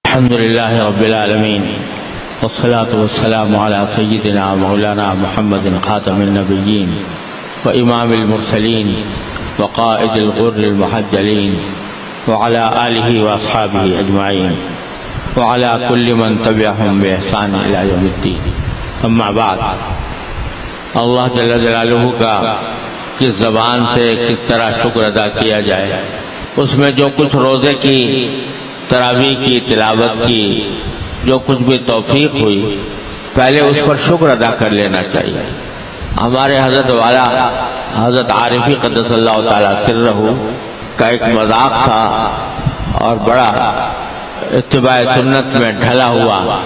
الحمد لله رب العالمين والصلاة والسلام على سيدنا مولانا محمد خاتم النبيين وإمام المرسلين وقائد الغر المحجلين وعلى آله وأصحابه أجمعين وعلى كل من تبعهم بإحسان إلى يوم الدين. أما بعد، اللہ جل جلالہ کا کس زبان سے کس طرح شکر ادا کیا جائے، اس میں جو کچھ روزے کی تراویح کی تلاوت کی جو کچھ بھی توفیق ہوئی، پہلے اس پر شکر ادا کر لینا چاہیے. ہمارے حضرت والا حضرت عارفی قدس اللہ تعالیٰ سرہ کا ایک مذاق تھا اور بڑا اتباع سنت میں ڈھلا ہوا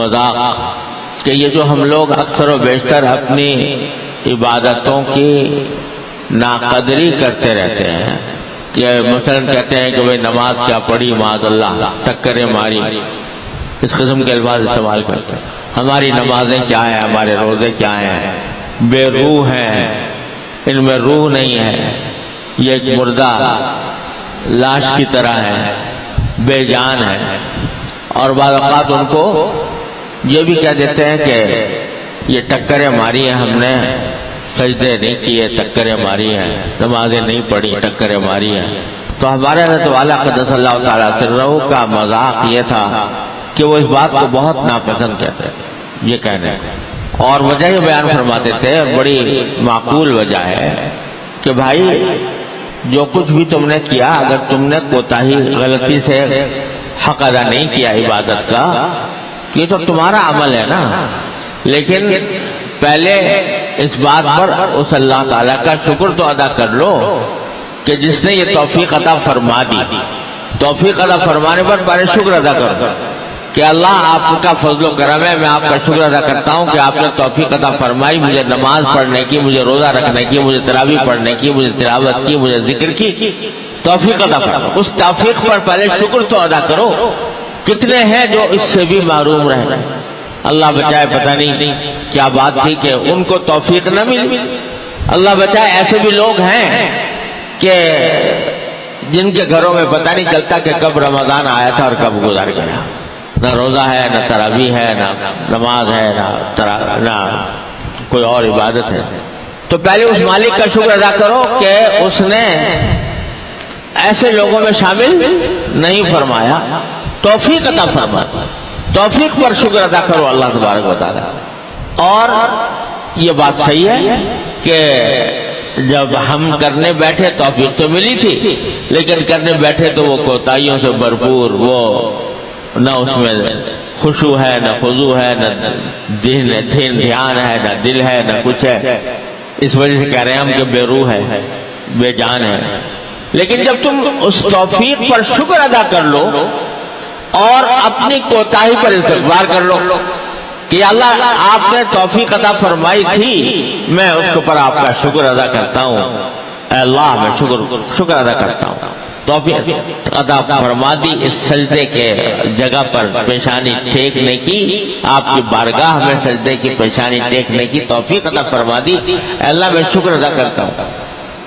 مذاق کہ یہ جو ہم لوگ اکثر و بیشتر اپنی عبادتوں کی ناقدری کرتے رہتے ہیں، کہ مثلا کہتے ہیں کہ بھئی نماز کیا پڑھی معاذ اللہ، ٹکریں ماری، اس قسم کے الفاظ استعمال کرتے ہیں. ہماری نمازیں کیا ہیں، ہمارے روزے کیا ہیں، بے روح ہیں، ان میں روح نہیں ہے، یہ ایک مردہ لاش کی طرح ہے، بے جان ہے. اور بعض اوقات ان کو یہ بھی کہہ دیتے ہیں کہ یہ ٹکریں ماری ہیں، ہم نے سجدے نہیں کیے، ٹکریں ماری ہیں، نمازیں نہیں پڑھی، ٹکریں ماری ہیں. تو ہمارے حضرت والا قدس اللہ تعالیٰ سرہ کا مذاق یہ تھا کہ وہ اس بات کو بہت ناپسند کہتے ہیں یہ کہنے، اور وجہ یہ بیان فرماتے تھے، اور بڑی معقول وجہ ہے کہ بھائی جو کچھ بھی تم نے کیا، اگر تم نے کوتاہی غلطی سے حق ادا نہیں کیا عبادت کا، یہ تو تمہارا عمل ہے نا، لیکن پہلے اس بات پر اس اللہ تعالیٰ کا شکر تو ادا کر لو کہ جس نے یہ توفیق عطا فرما دی. توفیق عطا فرمانے پر پہلے شکر ادا کر دو کہ اللہ آپ کا فضل و کرم ہے، میں آپ کا شکر ادا کرتا ہوں کہ آپ نے توفیق عطا فرمائی، مجھے نماز پڑھنے کی، مجھے روزہ رکھنے کی، مجھے تراویح پڑھنے کی، مجھے تلاوت کی، مجھے ذکر کی، توفیق عطا فرما. اس توفیق پر پہلے شکر تو ادا کرو. کتنے ہیں جو اس سے بھی محروم رہے، اللہ بچائے، پتہ نہیں کیا بات تھی کہ ان کو توفیق نہ ملی. اللہ بچائے، ایسے بھی لوگ ہیں کہ جن کے گھروں میں پتہ نہیں چلتا کہ کب رمضان آیا تھا اور کب گزر گیا. نہ روزہ ہے، نہ تراویح ہے، نہ نماز ہے، نہ کوئی اور عبادت ہے. تو پہلے اس مالک کا شکر ادا کرو کہ اس نے ایسے لوگوں میں شامل نہیں فرمایا، توفیق عطا فرما. توفیق پر شکر ادا کرو اللہ تبارک و تعالیٰ. اور یہ بات صحیح ہے کہ جب ہم کرنے بیٹھے توفیق تو ملی تھی، لیکن کرنے بیٹھے تو وہ کوتاہیوں سے بھرپور، وہ نہ اس میں خشوع ہے، نہ خضوع ہے، نہ دھیان ہے، نہ دل ہے، نہ کچھ ہے. اس وجہ سے کہہ رہے ہیں ہم کہ بے روح ہے، بے جان ہے. لیکن جب تم اس توفیق پر شکر ادا کر لو اور اپنی کوتاہی پر استغفار کر لو کہ اللہ آپ نے توفیق عطا فرمائی تھی، میں اس پر آپ کا شکر ادا کرتا ہوں، اے اللہ میں شکر ادا کرتا ہوں. توفیق عطا فرما دی، اس سجدے کے جگہ پر پیشانی ٹیکنے کی، آپ کی بارگاہ میں سجدے کی پیشانی ٹیکنے کی توفیق عطا فرما دی، اے اللہ میں شکر ادا کرتا ہوں.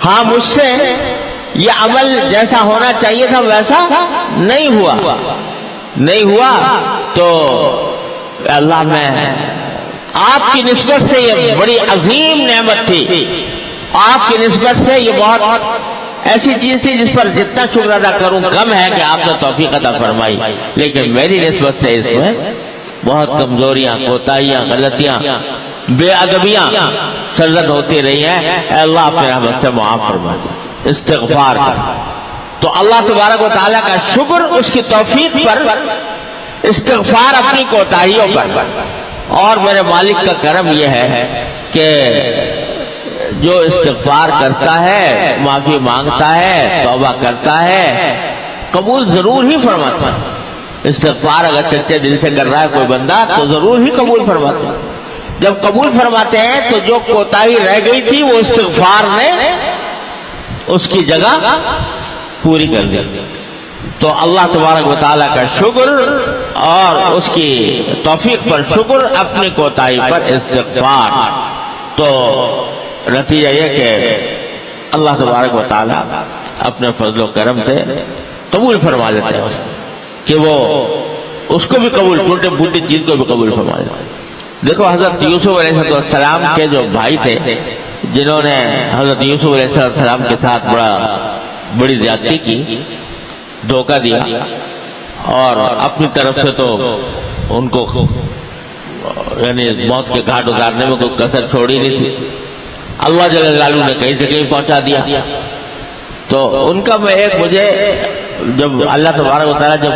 ہاں مجھ سے یہ عمل جیسا ہونا چاہیے تھا ویسا نہیں ہوا تو اللہ میں آپ کی نسبت سے یہ بڑی عظیم نعمت تھی، آپ کی نسبت سے یہ بہت ایسی چیز تھی جس پر جتنا شکر ادا کروں کم ہے کہ آپ نے توفیق عطا فرمائی، لیکن میری نسبت سے اس میں بہت کمزوریاں، کوتاہیاں، غلطیاں، بے ادبیاں سرزد ہوتی رہی ہیں. اے اللہ اپنے رحمت سے معاف فرما دے. استغفار کر تو اللہ تبارک و تعالیٰ کا شکر اس کی توفیق پر، استغفار اپنی کوتاہیوں پر. اور میرے مالک کا کرم یہ ہے کہ جو استغفار کرتا ہے، معافی مانگتا ہے، توبہ کرتا ہے، قبول ضرور ہی فرماتا ہے. استغفار اگر سچے دل سے کر رہا ہے کوئی بندہ تو ضرور ہی قبول فرماتا ہے. جب قبول فرماتے ہیں تو جو کوتاہی رہ گئی تھی وہ استغفار نے اس کی جگہ پوری کر دی. تو اللہ تبارک و تعالیٰ کا شکر اور اس کی توفیق پر شکر، اپنی کوتاہی پر استغفار. تو نتیجہ یہ کہ اللہ تبارک و تعالیٰ اپنے فضل و کرم سے قبول فرما لیتے ہیں کہ وہ اس کو بھی قبول، ٹوٹے پھوٹی چیز کو بھی قبول فرما لے۔ دیکھو حضرت یوسف علیہ السلام کے جو بھائی تھے جنہوں نے حضرت یوسف علیہ السلام کے ساتھ بڑی زیادتی کی، دھوکہ دیا، اور اپنی طرف سے تو ان کو یعنی موت کے گھاٹ اتارنے میں کوئی کسر چھوڑی نہیں تھی، اللہ جل جلالہ نے کہیں سے کہیں پہنچا دیا۔ تو ان کا میں ایک مجھے جب اللہ تبارک و تعالیٰ جب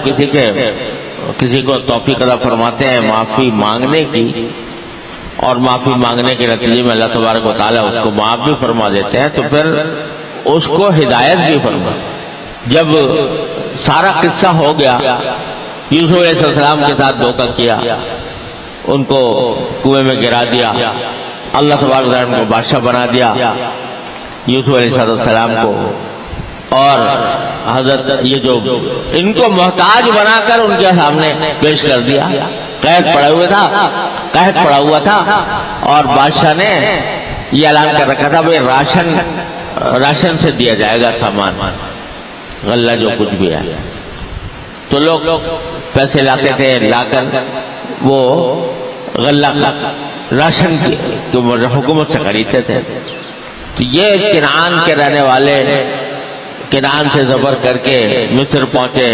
کسی کو توفیق عطا فرماتے ہیں معافی مانگنے کی، اور معافی مانگنے کے نتیجے میں اللہ تبارک و تعالیٰ اس کو معاف بھی فرما دیتے ہیں، تو پھر اس کو ہدایت بھی فرماتے ہیں۔ جب سارا قصہ ہو گیا، یوسف علیہ السلام کے ساتھ دھوکہ کیا، ان کو کنویں میں گرا دیا، اللہ تبارک و تعالیٰ کو بادشاہ بنا دیا یوسف علیہ السلام کو، اور حضرت یہ جو ان کو محتاج بنا کر ان کے سامنے پیش کر دیا، قید پڑا ہوا تھا، اور بادشاہ نے یہ اعلان کر رکھا تھا بھائی راشن سے دیا جائے گا سامان، غلہ جو کچھ بھی ہے۔ تو لوگ پیسے لاتے تھے، لا کر وہ غلہ راشن کی حکومت سے خریدتے تھے۔ تو یہ کنعان کے رہنے والے کنعان سے زبر کر کے مصر پہنچے۔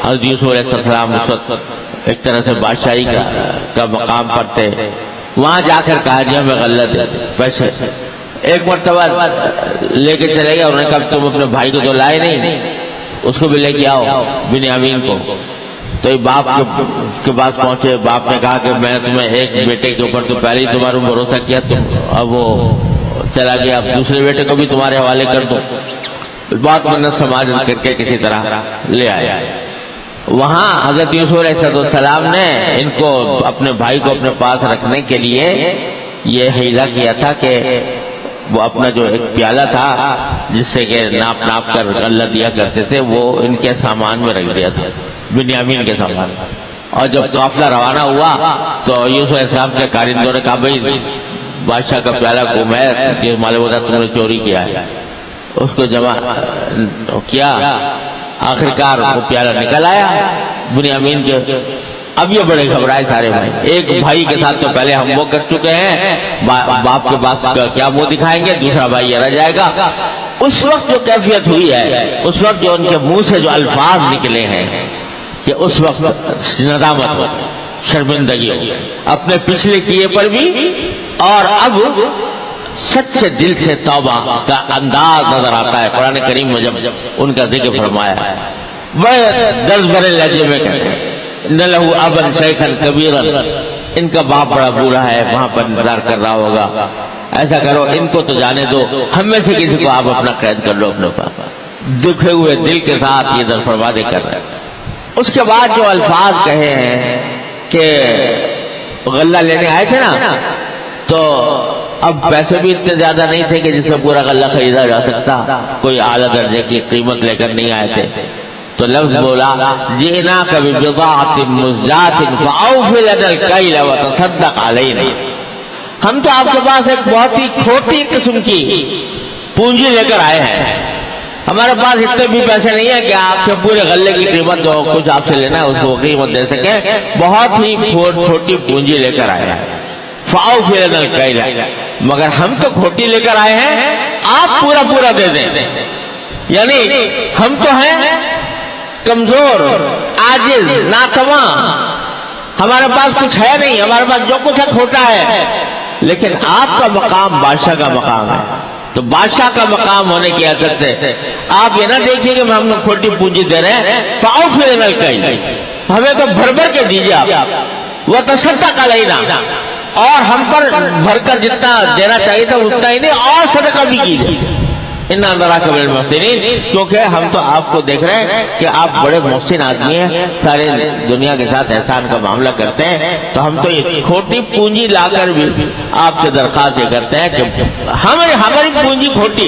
حضرت یوسف علیہ السلام اس وقت ایک طرح سے بادشاہی کا مقام پر تھے، وہاں جا کر کہا جی ہمیں غلہ دے پیسے۔ ایک مرتبہ لے کے چلے گیا، انہوں نے کہا تم اپنے بھائی کو تو لائے نہیں، اس کو بھی لے کے آؤ، بنیامین کو۔ تو یہ باپ کے پاس پہنچے، باپ نے کہا کہ میں تمہیں ایک بیٹے کے اوپر تو پہلے ہی تمہارا بھروسہ کیا، تم اب وہ چلا گیا، اب دوسرے بیٹے کو بھی تمہارے حوالے کر دو۔ بات منت سماجن کر کے کسی طرح لے آیا۔ وہاں حضرت یوسف علیہ السلام نے ان کو اپنے بھائی کو اپنے پاس رکھنے کے لیے یہ حیلہ کیا تھا کہ وہ اپنا جو ایک پیالہ تھا جس سے کہ ناپ کر غلہ دیا کرتے تھے، وہ ان کے سامان میں رکھ دیا تھا، بنیامین کے سامان۔ اور جب قافلہ روانہ ہوا تو یوسف علیہ السلام کے کارندوں نے کہا بھائی بادشاہ کا پیالہ گم ہے، یہ معلوم ہوتا تم نے چوری کیا ہے۔ اس کو جمع کیا، آخرکار وہ پیالہ نکل آیا بنیامین کے۔ اب یہ بڑے گھبرائے سارے بھائی، ایک بھائی کے ساتھ تو پہلے ہم وہ کر چکے ہیں، باپ کے پاس کیا منہ دکھائیں گے، دوسرا بھائی یہ رہ جائے گا۔ اس وقت جو کیفیت ہوئی ہے، اس وقت جو ان کے منہ سے جو الفاظ نکلے ہیں کہ اس وقت ندامت، شرمندگی ہو اپنے پچھلے کیے پر بھی، اور اب سچے دل سے توبہ کا انداز نظر آتا ہے۔ قرآن کریم میں جب ان کا ذکر فرمایا ہے، بڑے درد بھرے لہجے میں کہتے ہیں نہ لہو ابن شیخا کبیرا، ان کا باپ بڑا بوڑھا ہے، وہاں پر انتظار کر رہا ہوگا، ایسا کرو ان کو تو جانے دو، ہم میں سے کسی کو آپ اپنا قید کر لو اپنے پاس۔ دکھے ہوئے دل کے ساتھ یہ درفروادے کر رہے ہیں۔ اس کے بعد جو الفاظ کہے ہیں کہ غلہ لینے آئے تھے نا، تو اب پیسے بھی اتنے زیادہ نہیں تھے کہ جس سے پورا غلہ خریدا جا سکتا، کوئی اعلیٰ درجے کی قیمت لے کر نہیں آئے تھے۔ تو لفظ بولا جئناک ببضاعۃ مزجاۃ فاوف لنا الکیل وتصدق علینا، ہم تو آپ کے پاس ایک بہت ہی چھوٹی قسم کی پونجی لے کر آئے ہیں، ہمارے پاس اتنے بھی پیسے نہیں ہیں کہ آپ سے پورے غلے کی قیمت جو کچھ آپ سے لینا ہے اس کو قیمت دے سکیں، بہت ہی چھوٹی پونجی لے کر آئے ہیں۔ فاوف لنا الکیل، مگر ہم تو کھوٹی لے کر آئے ہیں، آپ پورا دے دیں، یعنی ہم تو ہیں کمزور، عاجز، ناتواں، ہمارے پاس کچھ ہے نہیں، ہمارے پاس جو کچھ ہے کھوٹا ہے، لیکن آپ کا مقام بادشاہ کا مقام ہے، تو بادشاہ کا مقام ہونے کی حیثیت سے آپ یہ نہ دیکھیے کہ ہم نے کھوٹی پونجی دے رہے ہیں، فاوف لنا الکیل، ہمیں تو بھر کے دیجیے آپ، وتصدق علینا، اور ہم پر بھر کر جتنا دینا چاہیے تھا اتنا ہی نہیں، اور صدقہ بھی کیجیے، انا نراک من المحسنین، کیونکہ ہم تو آپ کو دیکھ رہے ہیں کہ آپ بڑے محسن آدمی ہیں، سارے دنیا کے ساتھ احسان کا معاملہ کرتے ہیں، تو ہم تو یہ چھوٹی پونجی لا کر بھی آپ سے درخواست یہ کرتے ہیں کہ ہماری پونجی کھوٹی،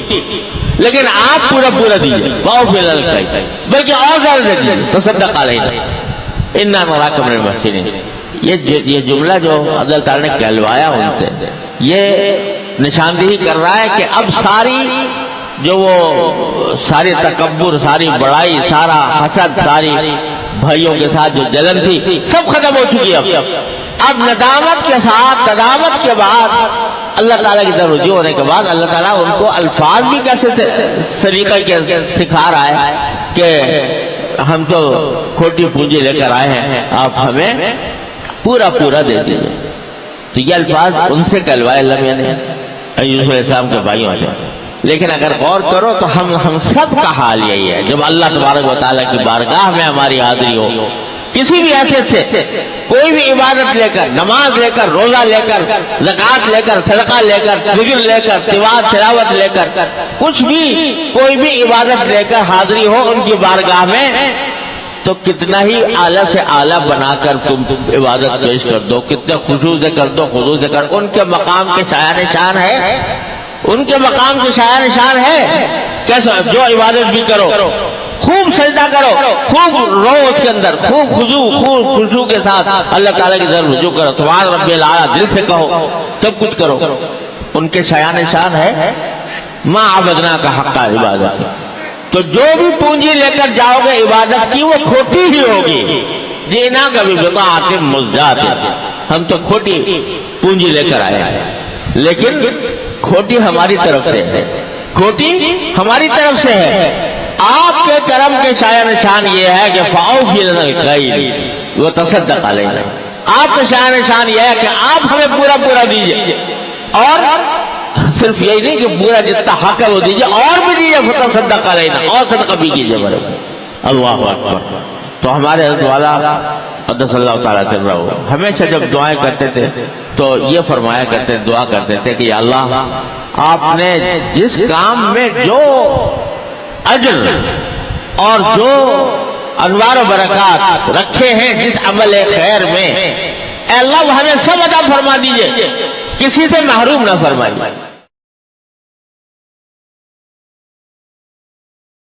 لیکن آپ پورا دیجیے، واؤ فی الکیل، بلکہ اور زیادہ دیجیے، تصدق علینا انا نراک من المحسنین۔ یہ جملہ جو اللہ تعالیٰ نے کہلوایا ان سے، یہ نشاندہی کر رہا ہے کہ اب ساری تکبر، ساری بڑائی، سارا حسد، ساری بھائیوں کے ساتھ جو جلن تھی سب ختم ہو چکی ہے۔ اب ندامت کے ساتھ ندامت کے بعد اللہ تعالیٰ کی طرف رجوع ہونے کے بعد اللہ تعالیٰ ان کو الفاظ بھی کیسے طریقہ کے سکھا رہا ہے کہ ہم تو کھوٹی پونجی لے کر آئے ہیں، آپ ہمیں پورا پورا دے دیجیے۔ تو یہ الفاظ ان سے کہلوائے اللہ میاں نے یوسف علیہ السلام کے بھائیوں سے۔ لیکن اگر غور کرو تو ہم سب کا حال یہی ہے، جب اللہ تبارک و تعالیٰ کی بارگاہ میں ہماری حاضری ہو کسی بھی حیثیت سے، کوئی بھی عبادت لے کر، نماز لے کر، روزہ لے کر، زکوٰۃ لے کر، صدقہ لے کر، ذکر لے کر، تلاوت لے کر، کچھ بھی کوئی بھی عبادت لے کر حاضری ہو ان کی بارگاہ میں، تو کتنا ہی اعلیٰ سے اعلیٰ بنا کر تم عبادت پیش کر دو، کتنے خشوع سے کر دو، خضوع سے کر، ان کے مقام کے شایان شان ہے، ان کے مقام کے شایان شان ہے۔ کیسا جو عبادت بھی کرو، خوب سجدہ کرو، خوب رو اس کے اندر، خوب خشوع کے ساتھ اللہ تعالیٰ کی طرف رجوع کرو، سبحان ربی الاعلیٰ دل سے کہو، سب کچھ کرو، ان کے شایان شان ہے ما عبدنا کا حق عبادت۔ تو جو بھی پونجی لے کر جاؤ گے عبادت کی وہ کھوٹی ہی ہوگی۔ جینا کبھی بضاعت مزجاۃ، ہم تو کھوٹی پونجی لے کر آئے ہیں، لیکن کھوٹی ہماری طرف سے ہے، کھوٹی ہماری طرف سے ہے۔ آپ کے کرم کے شایان شان یہ ہے کہ فاوفی لنا الکیل وتصدق علینا، آپ کے شایان شان یہ ہے کہ آپ ہمیں پورا پورا دیجیے، اور صرف یہی نہیں کہ پورا جتنا حق ہے وہ دیجیے، اور بھی دیجیے، فتصدق علینا، اور صدقہ بھی کیجیے بڑے۔ اللہ اکبر۔ تو ہمارے حضرت والا قدس اللہ تعالیٰ چل رہا ہو ہمیشہ جب دعائیں کرتے تھے تو یہ فرمایا کرتے، دعا کرتے تھے کہ یا اللہ، آپ نے جس کام میں جو اجر اور جو انوار و برکات رکھے ہیں جس عمل خیر میں، اے اللہ وہ ہمیں سب عطا فرما دیجئے، کسی سے محروم نہ فرمائیے۔